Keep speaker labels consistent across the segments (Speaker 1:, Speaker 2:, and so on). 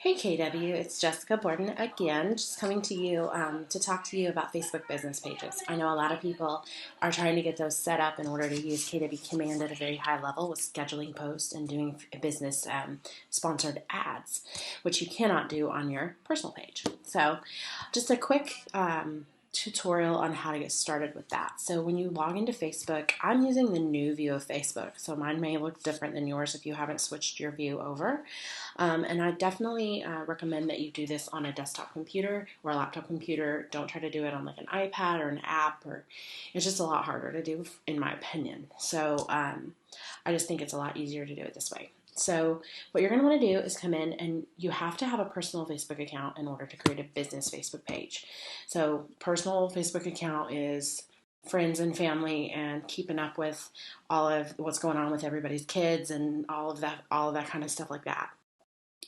Speaker 1: Hey KW, it's Jessica Borden again, just coming to you to talk to you about Facebook business pages. I know a lot of people are trying to get those set up in order to use KW Command at a very high level with scheduling posts and doing business sponsored ads, which you cannot do on your personal page. So, just a quick tutorial on how to get started with that. So when you log into Facebook, I'm using the new view of Facebook. So mine may look different than yours if you haven't switched your view over. And I definitely recommend that you do this on a desktop computer or a laptop computer. Don't try to do it on like an iPad or an app, or it's just a lot harder to do in my opinion. So I just think it's a lot easier to do it this way. So what you're going to want to do is come in, and you have to have a personal Facebook account in order to create a business Facebook page. So personal Facebook account is friends and family and keeping up with all of what's going on with everybody's kids and all of that kind of stuff like that.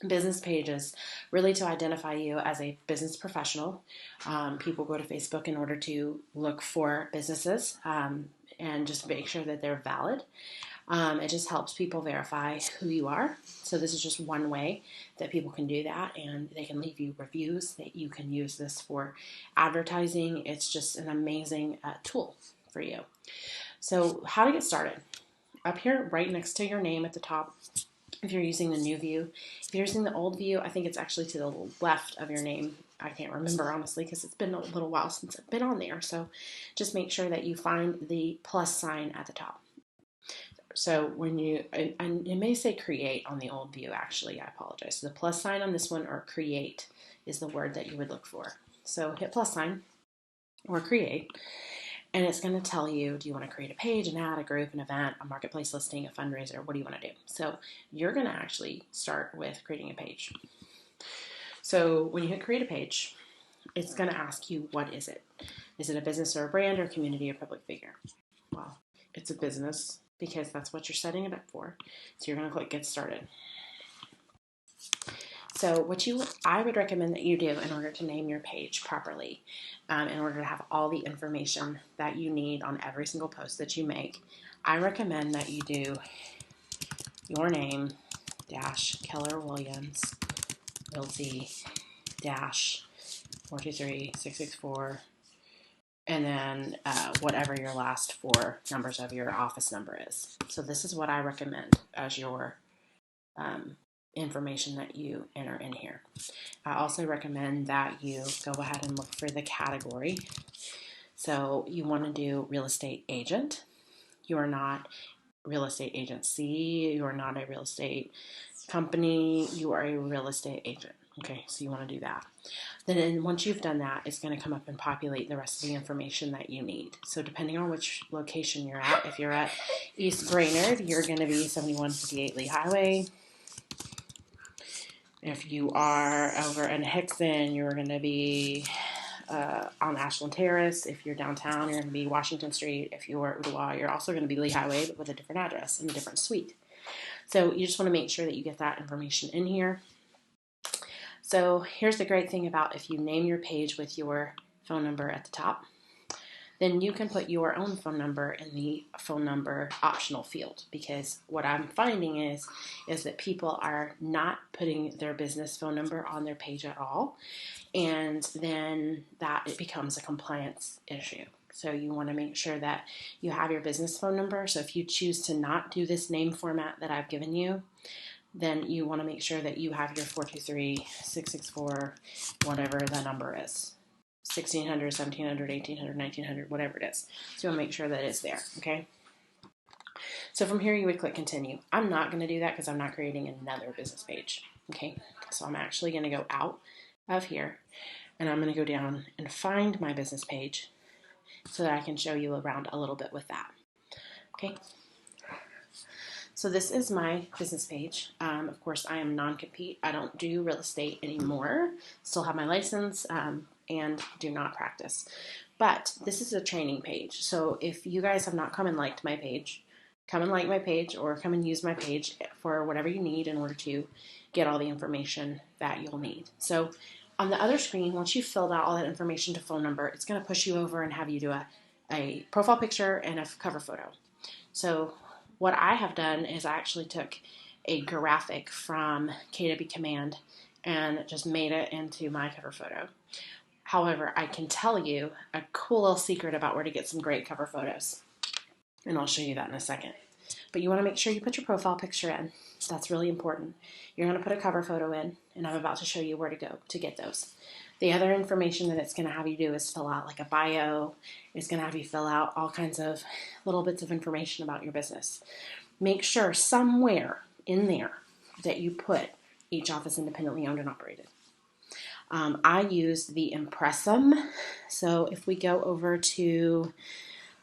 Speaker 1: Business pages really to identify you as a business professional. People go to Facebook in order to look for businesses and just make sure that they're valid. It just helps people verify who you are. So this is just one way that people can do that, and they can leave you reviews. That you can use this for advertising. It's just an amazing tool for you. So how to get started? Up here, right next to your name at the top, if you're using the new view. If you're using the old view, I think it's actually to the left of your name. I can't remember honestly because it's been a little while since I've been on there. So just make sure that you find the plus sign at the top. So when you, and it may say create on the old view actually, I apologize. So the plus sign on this one, or create, is the word that you would look for. So hit plus sign or create, and it's going to tell you, do you want to create a page, an ad, a group, an event, a marketplace listing, a fundraiser? What do you want to do? So you're going to actually start with creating a page. So when you hit create a page, it's going to ask you, what is it? Is it a business or a brand or community or public figure? Well, it's a business because that's what you're setting it up for. So you're going to click get started. So I would recommend that you do in order to name your page properly, in order to have all the information that you need on every single post that you make, I recommend that you do your name dash Keller Williams Realty dash 423-664, and then whatever your last four numbers of your office number is. So this is what I recommend as your information that you enter in here. I also recommend that you go ahead and look for the category. So you want to do real estate agent. You are not real estate agency. You are not a real estate company. You are a real estate agent. Okay, so you want to do that. Then once you've done that, it's going to come up and populate the rest of the information that you need. So depending on which location you're at, if you're at East Brainerd, you're going to be 7158 Lee Highway. If you are over in Hickson, you're going to be on Ashland Terrace. If you're downtown, you're going to be Washington Street. If you're Ottawa, you're also going to be Lee Highway, but with a different address and a different suite. So you just want to make sure that you get that information in here. So here's the great thing about if you name your page with your phone number at the top, then you can put your own phone number in the phone number optional field, because what I'm finding is that people are not putting their business phone number on their page at all, and then it becomes a compliance issue. So you want to make sure that you have your business phone number. So if you choose to not do this name format that I've given you, then you want to make sure that you have your 423-664, whatever the number is. 1600, 1700, 1800, 1900, whatever it is. So you want to make sure that it's there, okay? So from here, you would click continue. I'm not going to do that because I'm not creating another business page, okay? So I'm actually going to go out of here, and I'm going to go down and find my business page so that I can show you around a little bit with that, okay? So this is my business page. Of course, I am non-compete. I don't do real estate anymore. Still have my license and do not practice. But this is a training page. So if you guys have not come and liked my page, come and like my page or come and use my page for whatever you need in order to get all the information that you'll need. So on the other screen, once you've filled out all that information to phone number, it's going to push you over and have you do a profile picture and a cover photo. So what I have done is I actually took a graphic from KW Command and just made it into my cover photo. However, I can tell you a cool little secret about where to get some great cover photos, and I'll show you that in a second. But you want to make sure you put your profile picture in. That's really important. You're going to put a cover photo in, and I'm about to show you where to go to get those. The other information that it's going to have you do is fill out like a bio. It's going to have you fill out all kinds of little bits of information about your business. Make sure somewhere in there that you put each office independently owned and operated. I use the Impressum. So if we go over to,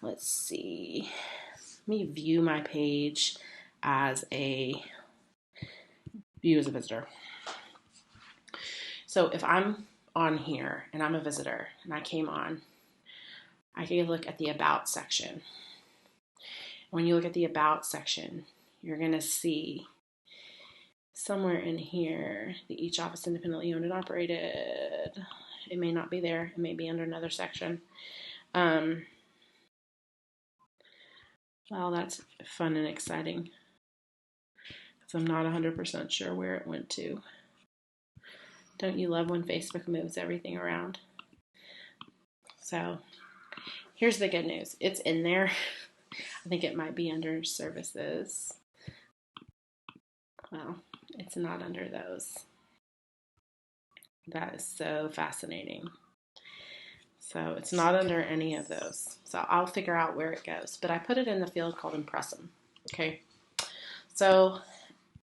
Speaker 1: let's see, let me view my page as a visitor. So if I'm on here and I'm a visitor and I came on, I can look at the About section. When you look at the About section, you're going to see somewhere in here the each office independently owned and operated. It may not be there. It may be under another section. Well, that's fun and exciting because I'm not 100% sure where it went to. Don't you love when Facebook moves everything around? So here's the good news. It's in there. I think it might be under services. Well, it's not under those. That is so fascinating. So it's not under any of those. So I'll figure out where it goes. But I put it in the field called Impressum. Okay. So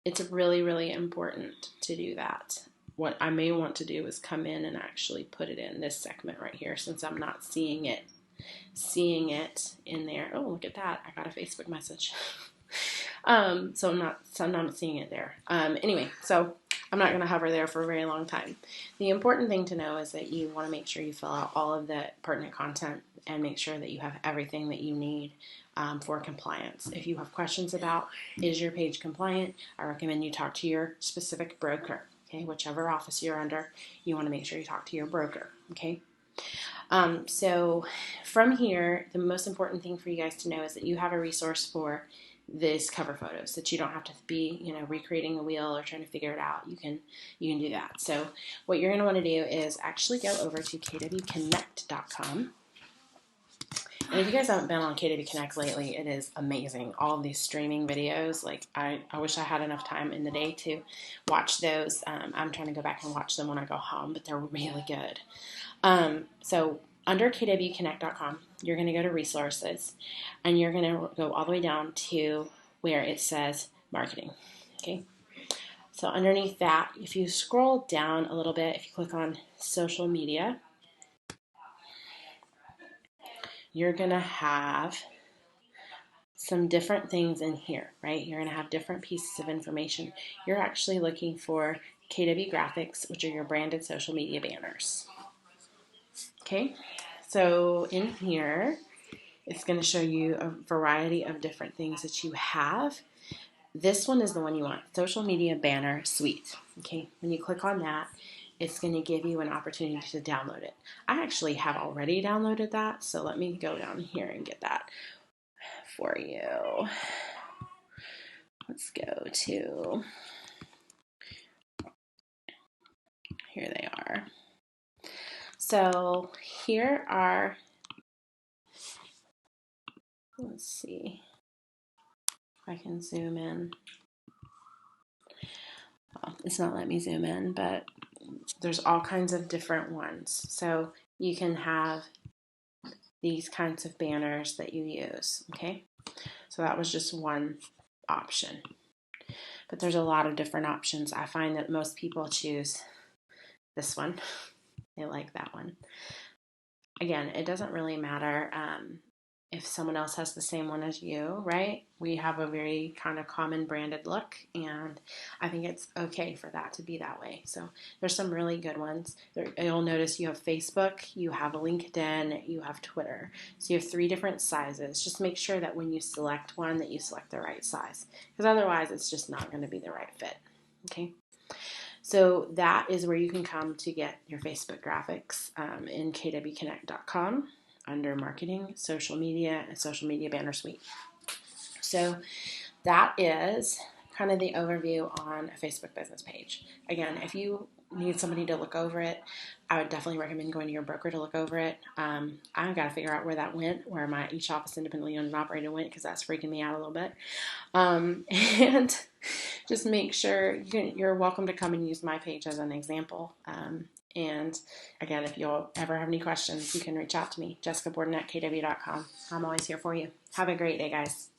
Speaker 1: it's really, really important to do that. What I may want to do is come in and actually put it in this segment right here, since I'm not seeing it in there. Oh, look at that. I got a Facebook message. So I'm not seeing it there. Anyway, so I'm not going to hover there for a very long time. The important thing to know is that you want to make sure you fill out all of the pertinent content and make sure that you have everything that you need for compliance. If you have questions about, is your page compliant, I recommend you talk to your specific broker. Okay, whichever office you're under, you want to make sure you talk to your broker. Okay. So from here, the most important thing for you guys to know is that you have a resource for this cover photos, that you don't have to be, recreating the wheel or trying to figure it out. You can do that. So what you're going to want to do is actually go over to kwconnect.com. And if you guys haven't been on KW Connect lately, it is amazing. All of these streaming videos, like I wish I had enough time in the day to watch those. I'm trying to go back and watch them when I go home, but they're really good. So under kwconnect.com, you're going to go to resources, and you're going to go all the way down to where it says marketing. Okay. So underneath that, if you scroll down a little bit, if you click on social media, you're going to have some different things in here, right? You're going to have different pieces of information. You're actually looking for KW graphics, which are your branded social media banners. Okay, so in here, it's going to show you a variety of different things that you have. This one is the one you want, Social Media Banner Suite. Okay, when you click on that, it's going to give you an opportunity to download it. I actually have already downloaded that, so let me go down here and get that for you. Let's go to, here they are. So here are, let's see if I can zoom in. Well, it's not letting me zoom in, but there's all kinds of different ones. So you can have these kinds of banners that you use, okay? So that was just one option. But there's a lot of different options. I find that most people choose this one. They like that one. Again, it doesn't really matter if someone else has the same one as you, right? We have a very kind of common branded look, and I think it's okay for that to be that way. So there's some really good ones. You'll notice you have Facebook, you have LinkedIn, you have Twitter. So you have 3 different sizes. Just make sure that when you select one that you select the right size, because otherwise it's just not going to be the right fit, okay? So that is where you can come to get your Facebook graphics in kwconnect.com under marketing, social media, and social media banner suite. So that is kind of the overview on a Facebook business page. Again, if you need somebody to look over it, I would definitely recommend going to your broker to look over it. I've got to figure out where that went, where my each office independently owned and operated went, because that's freaking me out a little bit. And just make sure you're welcome to come and use my page as an example. And again, if you'll ever have any questions, you can reach out to me, Jessica Borden at KW.com. I'm always here for you. Have a great day, guys.